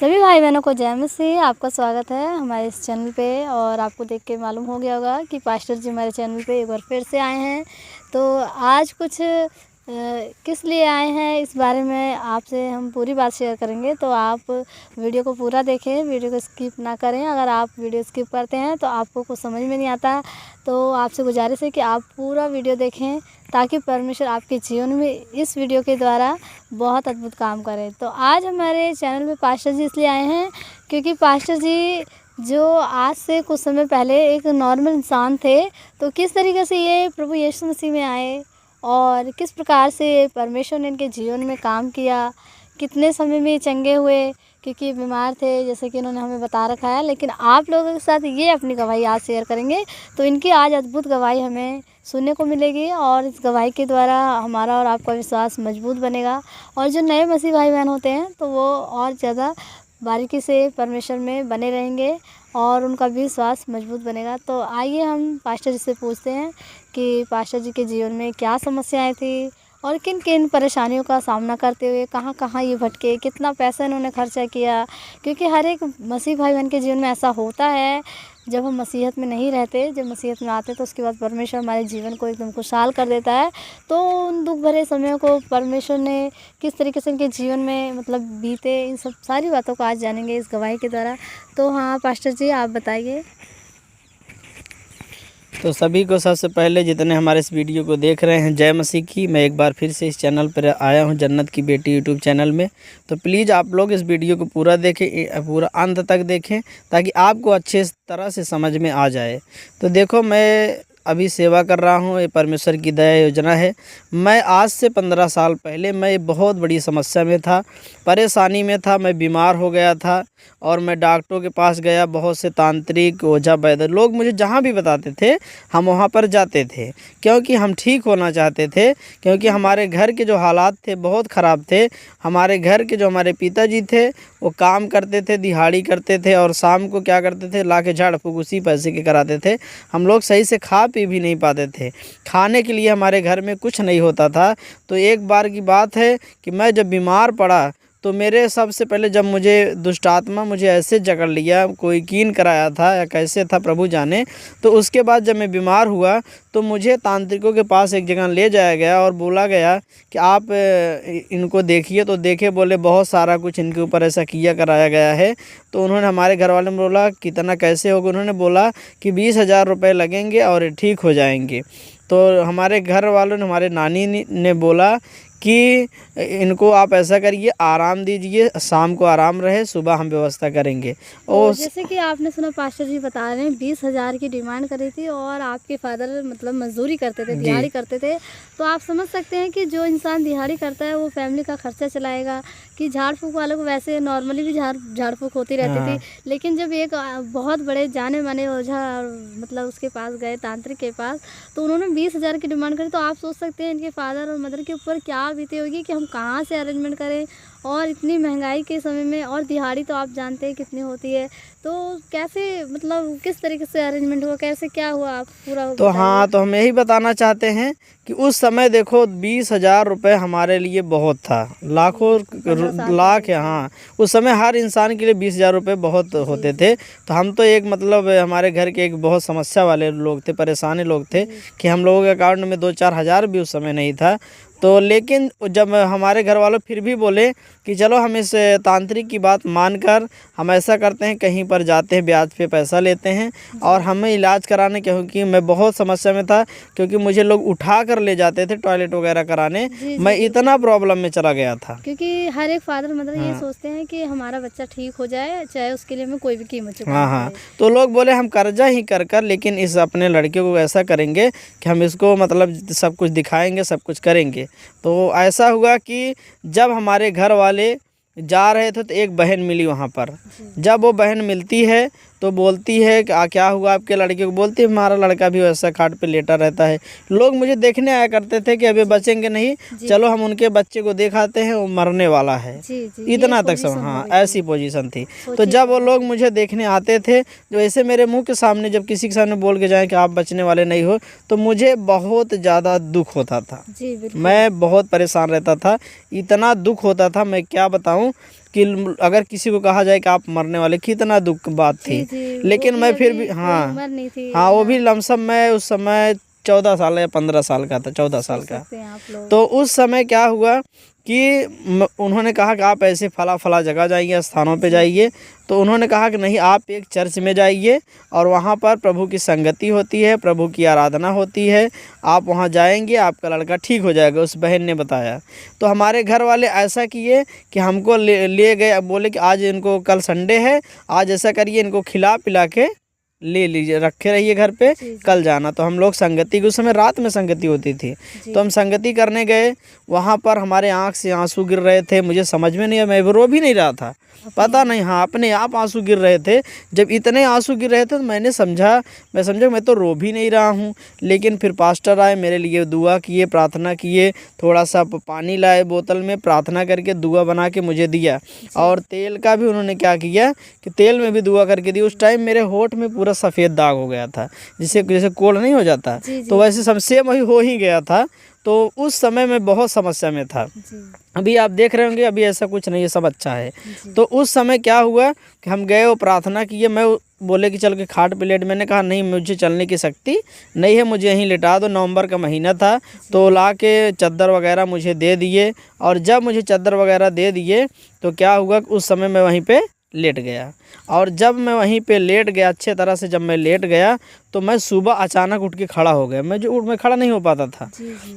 सभी भाई बहनों को जय मसीह। आपका स्वागत है हमारे इस चैनल पे। और आपको देख के मालूम हो गया होगा कि पास्टर जी हमारे चैनल पे एक बार फिर से आए हैं। तो आज कुछ किस लिए आए हैं इस बारे में आपसे हम पूरी बात शेयर करेंगे। तो आप वीडियो को पूरा देखें, वीडियो को स्किप ना करें। अगर आप वीडियो स्किप करते हैं तो आपको कुछ समझ में नहीं आता, तो आपसे गुजारिश है कि आप पूरा वीडियो देखें ताकि परमेश्वर आपके जीवन में इस वीडियो के द्वारा बहुत अद्भुत काम करें। तो आज हमारे चैनल पे पास्टर जी इसलिए आए हैं क्योंकि पास्टर जी जो आज से कुछ समय पहले एक नॉर्मल इंसान थे, तो किस तरीके से ये प्रभु यीशु मसीह में आए और किस प्रकार से परमेश्वर ने इनके जीवन में काम किया, कितने समय में चंगे हुए, क्योंकि बीमार थे जैसे कि इन्होंने हमें बता रखा है। लेकिन आप लोगों के साथ ये अपनी गवाही आज शेयर करेंगे, तो इनकी आज अद्भुत गवाही हमें सुनने को मिलेगी और इस गवाही के द्वारा हमारा और आपका विश्वास मजबूत बनेगा। और जो नए मसीह भाई बहन होते हैं तो वो और ज़्यादा बारीकी से परमेश्वर में बने रहेंगे और उनका भी विश्वास मजबूत बनेगा। तो आइए हम पास्टर जी से पूछते हैं कि पास्टर जी के जीवन में क्या समस्याएं थी और किन किन परेशानियों का सामना करते हुए कहाँ कहाँ ये भटके, कितना पैसा इन्होंने खर्चा किया। क्योंकि हर एक मसीह भाई बहन के जीवन में ऐसा होता है, जब हम मसीहत में नहीं रहते, जब मसीहत में आते तो उसके बाद परमेश्वर हमारे जीवन को एकदम खुशहाल कर देता है। तो उन दुख भरे समयों को परमेश्वर ने किस तरीके से इनके जीवन में मतलब बीते, इन सब सारी बातों को आज जानेंगे इस गवाही के द्वारा। तो हाँ पास्टर जी, आप बताइए। तो सभी को सबसे पहले जितने हमारे इस वीडियो को देख रहे हैं, जय मसीह की। मैं एक बार फिर से इस चैनल पर आया हूं, जन्नत की बेटी यूट्यूब चैनल में। तो प्लीज़ आप लोग इस वीडियो को पूरा देखें, पूरा अंत तक देखें ताकि आपको अच्छे तरह से समझ में आ जाए। तो देखो, मैं अभी सेवा कर रहा हूँ, ये परमेश्वर की दया योजना है। मैं आज से 15 साल पहले मैं बहुत बड़ी समस्या में था, परेशानी में था। मैं बीमार हो गया था और मैं डॉक्टरों के पास गया, बहुत से तांत्रिक, ओझा, वैद्य लोग मुझे जहाँ भी बताते थे हम वहाँ पर जाते थे, क्योंकि हम ठीक होना चाहते थे। क्योंकि हमारे घर के जो हालात थे बहुत ख़राब थे। हमारे घर के जो हमारे पिताजी थे वो काम करते थे, दिहाड़ी करते थे और शाम को क्या करते थे, ला के झाड़ फूँक उसी पैसे के कराते थे। हम लोग सही से खा पी भी नहीं पाते थे, खाने के लिए हमारे घर में कुछ नहीं होता था। तो एक बार की बात है कि मैं जब बीमार पड़ा तो मेरे सबसे पहले जब मुझे दुष्ट आत्मा मुझे ऐसे जकड़ लिया, कोई कीन कराया था या कैसे था प्रभु जाने। तो उसके बाद जब मैं बीमार हुआ तो मुझे तांत्रिकों के पास एक जगह ले जाया गया और बोला गया कि आप इनको देखिए। तो देखे, बोले बहुत सारा कुछ इनके ऊपर ऐसा किया कराया गया है। तो उन्होंने हमारे घर वाले ने बोला कितना कैसे होगा, उन्होंने बोला कि 20,000 रुपये लगेंगे और ठीक हो जाएंगे। तो हमारे घर वालों ने, हमारे नानी ने बोला कि इनको आप ऐसा करिए, आराम दीजिए, शाम को आराम रहे, सुबह हम व्यवस्था करेंगे। और जैसे कि आपने सुना पास्टर जी बता रहे हैं 20,000 की डिमांड करी थी और आपके फादर मतलब मजदूरी करते थे, दिहाड़ी करते थे। तो आप समझ सकते हैं कि जो इंसान दिहाड़ी करता है वो फैमिली का खर्चा चलाएगा। कि झाड़ फूँक वालों को वैसे नॉर्मली भी झाड़ फूँक होती रहती थी, लेकिन जब एक बहुत बड़े जाने माने ओझा मतलब उसके पास गए, तांत्रिक के पास, तो उन्होंने 20,000 की डिमांड करी। तो आप सोच सकते हैं इनके फादर और मदर के ऊपर क्या बीती होगी कि हम कहाँ से अरेंजमेंट करें, और इतनी महंगाई के समय में, और दिहाड़ी तो आप जानते हैं कितनी होती है। तो कैसे मतलब किस तरीके से अरेंजमेंट हुआ, कैसे क्या हुआ, आप पूरा तो हाँ, तो हम यही बताना चाहते हैं कि उस समय देखो 20,000 रुपये हमारे लिए बहुत था, लाखों लाख है। हाँ, उस समय हर इंसान के लिए 20,000 रुपये बहुत होते थे। तो हम तो एक मतलब हमारे घर के एक बहुत समस्या वाले लोग थे, परेशानी लोग थे कि हम लोगों के अकाउंट में 2-4 हज़ार भी उस समय नहीं था। तो लेकिन जब हमारे घर वालों फिर भी बोले कि चलो हम इस तांत्रिक की बात मानकर हम ऐसा करते हैं, कहीं पर जाते हैं, ब्याज पे पैसा लेते हैं और हमें इलाज कराने, क्योंकि मैं बहुत समस्या में था, क्योंकि मुझे लोग उठा कर ले जाते थे टॉयलेट वगैरह कराने। मैं इतना प्रॉब्लम में चला गया था। क्योंकि हर एक फादर मदर ये सोचते हैं कि हमारा बच्चा ठीक हो जाए, चाहे उसके लिए मैं कोई भी कीमत चुकाऊं। हाँ, तो लोग बोले हम कर्जा ही कर लेकिन इस अपने लड़के को ऐसा करेंगे कि हम इसको मतलब सब कुछ दिखाएंगे, सब कुछ करेंगे। तो ऐसा हुआ कि जब हमारे घर वाले जा रहे थे तो एक बहन मिली वहाँ पर। जब वो बहन मिलती है तो बोलती है कि क्या हुआ आपके लड़के को, बोलती है हमारा लड़का भी वैसा खाट पे लेटा रहता है। लोग मुझे देखने आया करते थे कि अभी बचेंगे नहीं, चलो हम उनके बच्चे को दिखाते हैं, वो मरने वाला है। इतना तक सब, हाँ, ऐसी पोजीशन थी। तो जब वो लोग मुझे देखने आते थे, जो ऐसे मेरे मुंह के सामने जब किसी के सामने बोल के जाए कि आप बचने वाले नहीं हो, तो मुझे बहुत ज़्यादा दुख होता था। मैं बहुत परेशान रहता था, इतना दुख होता था मैं क्या बताऊँ कि अगर किसी को कहा जाए कि आप मरने वाले, कितना दुख बात थी। लेकिन मैं फिर भी उम्र नहीं थी हाँ वो भी लमसम मैं उस समय 14 साल या 15 साल का था, 14 साल का। आप लोग। तो उस समय क्या हुआ कि उन्होंने कहा कि आप ऐसे फला जगह जाइए, स्थानों पे जाइए। तो उन्होंने कहा कि नहीं, आप एक चर्च में जाइए और वहाँ पर प्रभु की संगति होती है, प्रभु की आराधना होती है, आप वहाँ जाएंगे, आपका लड़का ठीक हो जाएगा, उस बहन ने बताया। तो हमारे घर वाले ऐसा किए कि हमको ले गए, बोले कि आज इनको, कल संडे है, आज ऐसा करिए इनको खिला पिला के ले लीजिए, रखे रहिए घर पे, कल जाना। तो हम लोग संगति के, उस समय रात में संगति होती थी, तो हम संगति करने गए। वहाँ पर हमारे आँख से आंसू गिर रहे थे, मुझे समझ में नहीं आया, मैं रो भी नहीं रहा था, पता नहीं, हाँ अपने आप आंसू गिर रहे थे। जब इतने आंसू गिर रहे थे तो मैं समझा मैं तो रो भी नहीं रहा हूँ। लेकिन फिर पास्टर आए, मेरे लिए दुआ किए, प्रार्थना किए, थोड़ा सा पानी लाए बोतल में, प्रार्थना करके दुआ बना के मुझे दिया। और तेल का भी उन्होंने क्या किया कि तेल में भी दुआ करके दी। उस टाइम मेरे होठ में पूरा सफ़ेद दाग हो गया था, जैसे कोढ़ नहीं हो जाता, तो वैसे सेम वही हो ही गया था। तो उस समय मैं बहुत समस्या में था। अभी आप देख रहे होंगे, अभी ऐसा कुछ नहीं है, सब अच्छा है। तो उस समय क्या हुआ कि हम गए, वो प्रार्थना किए, मैं बोले कि चल के खाट पे लेट, मैंने कहा नहीं, मुझे चलने की शक्ति नहीं है, मुझे यहीं लेटा दो। नवंबर का महीना था, तो ला के चादर वगैरह मुझे दे दिए। और जब मुझे चादर वगैरह दे दिए तो क्या हुआ, उस समय मैं वहीं पे लेट गया। और जब मैं वहीं पे लेट गया, अच्छे तरह से जब मैं लेट गया, तो मैं सुबह अचानक उठ के खड़ा हो गया। मैं खड़ा नहीं हो पाता था।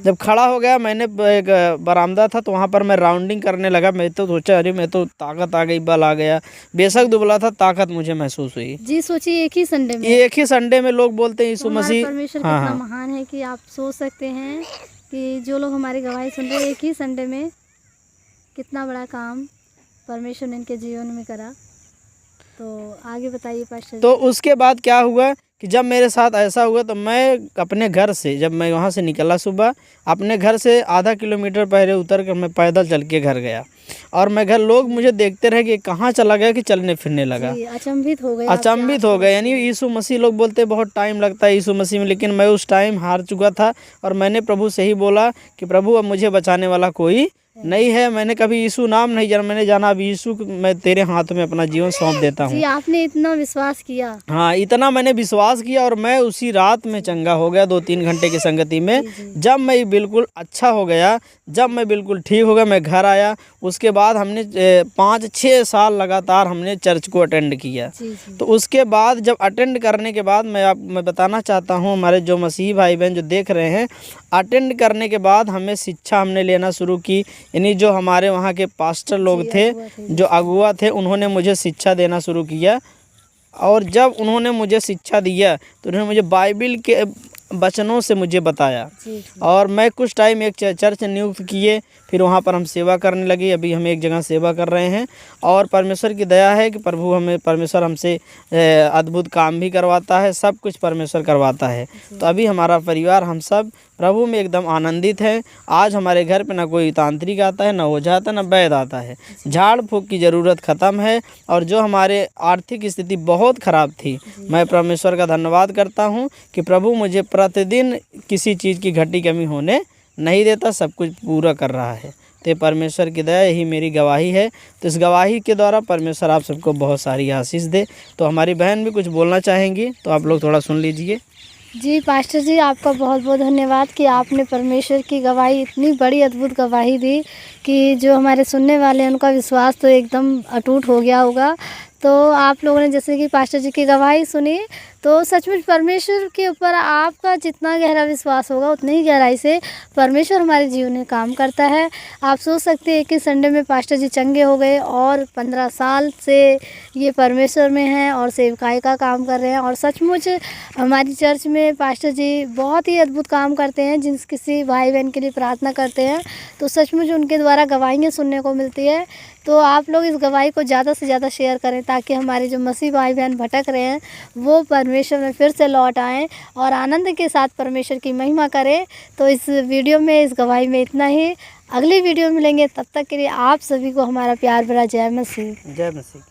जब खड़ा हो गया, मैंने एक बरामदा था, तो वहाँ पर मैं राउंडिंग करने लगा। मैं तो सोचा अरे मैं तो ताकत आ गई, बल आ गया। बेशक दुबला था, ताकत मुझे महसूस हुई। जी सोचिए, एक ही संडे में लोग बोलते हैं यीशु मसीह, परमेश्वर कितना महान है कि आप सोच सकते हैं कि जो लोग हमारी गवाही सुन रहे हैं, एक ही संडे में कितना बड़ा काम परमेश्वर ने इनके जीवन में करा। तो आगे बताइए पास्टर। तो उसके बाद क्या हुआ कि जब मेरे साथ ऐसा हुआ, तो मैं अपने घर से, जब मैं वहाँ से निकला सुबह, अपने घर से आधा किलोमीटर पहले उतर कर मैं पैदल चल के घर गया। और मैं घर, लोग मुझे देखते रहे कि कहाँ चला गया, कि चलने फिरने लगा। अचंभित हो गए। यानी यीशु मसीह, लोग बोलते बहुत टाइम लगता है यीशु मसीह में, लेकिन मैं उस टाइम हार चुका था। और मैंने प्रभु से ही बोला कि प्रभु अब मुझे बचाने वाला कोई नहीं है। मैंने कभी यीशु नाम नहीं जाना, मैंने जाना अब यीशु, मैं तेरे हाथ में अपना जीवन सौंप देता हूँ। आपने इतना विश्वास किया? हाँ, इतना मैंने विश्वास किया। और मैं उसी रात में चंगा हो गया, 2-3 घंटे की संगति में। जब मैं बिल्कुल अच्छा हो गया, जब मैं बिल्कुल ठीक हो गया, मैं घर आया। उसके बाद हमने 5-6 साल लगातार हमने चर्च को अटेंड किया। तो उसके बाद जब अटेंड करने के बाद मैं बताना चाहता हूँ, हमारे जो मसीही भाई बहन जो देख रहे हैं, अटेंड करने के बाद हमें शिक्षा हमने लेना शुरू की। यानी जो हमारे वहाँ के पास्टर लोग थे, जो अगुआ थे, उन्होंने मुझे शिक्षा देना शुरू किया। और जब उन्होंने मुझे शिक्षा दिया, तो उन्होंने मुझे बाइबिल के वचनों से मुझे बताया। और मैं कुछ टाइम एक चर्च नियुक्त किए, फिर वहाँ पर हम सेवा करने लगे। अभी हम एक जगह सेवा कर रहे हैं। और परमेश्वर की दया है कि परमेश्वर हमसे अद्भुत काम भी करवाता है, सब कुछ परमेश्वर करवाता है। तो अभी हमारा परिवार, हम सब प्रभु में एकदम आनंदित है। आज हमारे घर पे ना कोई तांत्रिक आता है, ना ओझा आता है, ना वैद्य आता है। झाड़ फूँक की ज़रूरत ख़त्म है। और जो हमारे आर्थिक स्थिति बहुत ख़राब थी, मैं परमेश्वर का धन्यवाद करता हूँ कि प्रभु मुझे प्रतिदिन किसी चीज़ की घटी कमी होने नहीं देता, सब कुछ पूरा कर रहा है। तो परमेश्वर की दया, यही मेरी गवाही है। तो इस गवाही के द्वारा परमेश्वर आप सबको बहुत सारी आशीष दे। तो हमारी बहन भी कुछ बोलना चाहेंगी, तो आप लोग थोड़ा सुन लीजिए। जी पास्टर जी, आपका बहुत बहुत धन्यवाद कि आपने परमेश्वर की गवाही, इतनी बड़ी अद्भुत गवाही दी कि जो हमारे सुनने वाले हैं उनका विश्वास तो एकदम अटूट हो गया होगा। तो आप लोगों ने जैसे कि पास्टर जी की गवाही सुनी, तो सचमुच परमेश्वर के ऊपर आपका जितना गहरा विश्वास होगा, उतनी ही गहराई से परमेश्वर हमारे जीवन में काम करता है। आप सोच सकते हैं कि संडे में पास्टर जी चंगे हो गए और 15 साल से ये परमेश्वर में हैं और सेवकाई का काम कर रहे हैं। और सचमुच हमारी चर्च में पास्टर जी बहुत ही अद्भुत काम करते हैं। जिन किसी भाई बहन के लिए प्रार्थना करते हैं, तो सचमुच उनके द्वारा गवाहियाँ सुनने को मिलती है। तो आप लोग इस गवाही को ज़्यादा से ज़्यादा शेयर करें, ताकि हमारे जो मसीह भाई बहन भटक रहे हैं, वो परमेश्वर में फिर से लौट आएँ और आनंद के साथ परमेश्वर की महिमा करें। तो इस वीडियो में, इस गवाही में इतना ही। अगली वीडियो में मिलेंगे, तब तक के लिए आप सभी को हमारा प्यार भरा जय मसीह। जय मसीह।